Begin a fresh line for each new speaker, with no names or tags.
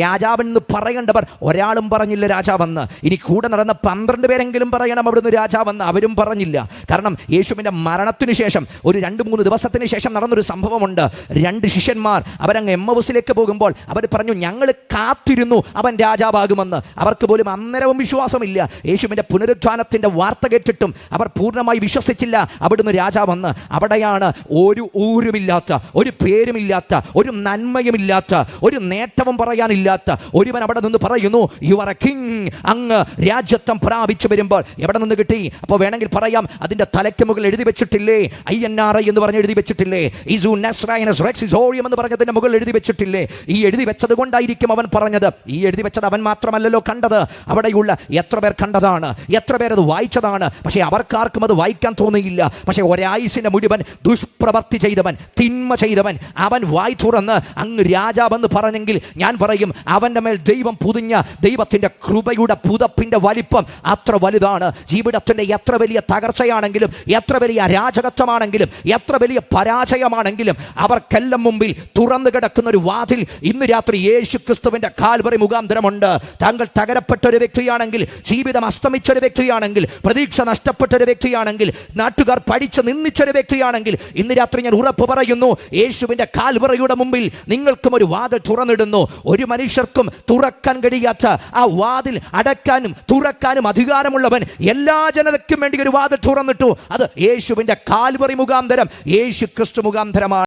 രാജാവെന്ന് പറയേണ്ടവർ ഒരാളും പറഞ്ഞില്ല രാജാവെന്ന്. ഇനി കൂടെ നടന്ന 12 പേരെങ്കിലും പറയണം അവിടുന്ന് രാജാവെന്ന്. അവരും പറഞ്ഞില്ല. കാരണം യേശുവിൻ്റെ മരണത്തിനു ശേഷം ഒരു 2-3 ദിവസത്തിന് ശേഷം നടന്നൊരു സംഭവമുണ്ട്. 2 ശിഷ്യന്മാർ അവരങ്ങ് എമ്മൗസിലേക്ക് പോകുമ്പോൾ അവർ പറഞ്ഞു, ഞങ്ങൾ കാത്തിരുന്നു അവൻ രാജാവാകുമെന്ന്. അവർക്ക് പോലും അന്നേരവും വിശ്വാസമില്ല. യേശുവിൻ്റെ പുനരുത്ഥാനത്തിൻ്റെ വാർത്ത കേട്ടിട്ടും അവർ പൂർണ്ണമായി വിശ്വസിച്ചില്ല അവിടുന്ന് രാജാവെന്ന്. അവിടെയാണ് ഒരു ഊരുമില്ലാത്ത, ഒരു പേരുമില്ലാത്ത, ഒരു നന്മയുമില്ലാത്ത, ഒരു നേട്ടവും പറയാനില്ലാത്ത ഒരുവൻ അവിടെ നിന്ന് പറയുന്നു, യു ആർ എ കിങ്. അങ്ങ് രാജ്യത്വം പ്രാപിച്ചു വരുമ്പോൾ എവിടെ നിന്ന് കിട്ടി? അപ്പോൾ വേണമെങ്കിൽ പറയാം, അതിൻ്റെ തലയ്ക്ക് മുകളിൽ എഴുതി വെച്ചിട്ടില്ലേ INRI എന്ന് പറഞ്ഞ് എഴുതി വെച്ചിട്ടില്ലേ? ഇസു നസ്രായനസ് റെക്സ് ഇസോറിയം എന്ന് പറഞ്ഞതിൻ്റെ മുകളിൽ എഴുതി വെച്ചിട്ടില്ലേ? ഈ എഴുതി വെച്ചത് കൊണ്ടായിരിക്കും അവൻ പറഞ്ഞത്. ഈ എഴുതി വെച്ചത് അവൻ മാത്രമല്ലല്ലോ കണ്ടത്, അവിടെയുള്ള എത്ര പേർ കണ്ടതാണ്, എത്ര പേർ അത് വായിച്ചതാണ്. പക്ഷേ അവർക്കാർക്കും അത് വായിക്കാൻ തോന്നിയില്ല. പക്ഷേ ഒരായുസിൻ്റെ മുഴുവൻ ദുഷ്പ്രവർത്തി ചെയ്തവൻ, തിന്മ ചെയ്തവൻ, അവൻ വായി തുറന്ന് അങ്ങ് രാജാവെന്ന് പറഞ്ഞെങ്കിൽ ഞാൻ പറയും, അവൻ്റെ മേൽ ദൈവം പുതിഞ്ഞ ദൈവത്തിൻ്റെ കൃപയുടെ പുതപ്പിൻ്റെ വലിപ്പം അത്ര വലുതാണ്. ജീവിതത്തിൻ്റെ എത്ര വലിയ തകർച്ചയാണെങ്കിലും, എത്ര വലിയ അരാജകത്വമാണെങ്കിലും, എത്ര വലിയ പരാജയമാണെങ്കിലും അവർക്കെല്ലാം മുമ്പിൽ തുറന്നു കിടക്കുന്ന ഒരു വാതിൽ ഇന്ന് രാത്രി യേശു ക്രിസ്തുവിൻ്റെ കാൽവറി മുഖാന്തരമുണ്ട്. താങ്കൾ തകരപ്പെട്ട ഒരു വ്യക്തിയാണെങ്കിൽ, ജീവിതം അസ്തമിച്ച ഒരു വ്യക്തിയാണെങ്കിൽ, പ്രതീക്ഷ നഷ്ടപ്പെട്ട ഒരു വ്യക്തിയാണെങ്കിൽ, നാട്ടുകാർ പഠിച്ച് നിന്ദിച്ചൊരു വ്യക്തിയാണെങ്കിൽ, ഇന്ന് രാത്രി ഞാൻ ഉറപ്പ് പറയുന്നു, യേശുവിൻ്റെ കാൽവറിയുടെ മുമ്പിൽ നിങ്ങൾക്കും ഒരു വാതിൽ തുറന്നിടുന്നു. ഒരു മനുഷ്യർക്കും തുറക്കാൻ കഴിയാത്ത ആ വാതിൽ അടയ്ക്കാനും തുറക്കാനും അധികാരമുള്ളവൻ എല്ലാ ജനതയ്ക്കും വേണ്ടി ഒരു വാതിൽ തുറന്നിട്ടു. അത് യേശുവിൻ്റെ കാൽവറി മുഖാന്തരം, യേശു ക്രിസ്തു മുഖാന്തരമാണ്.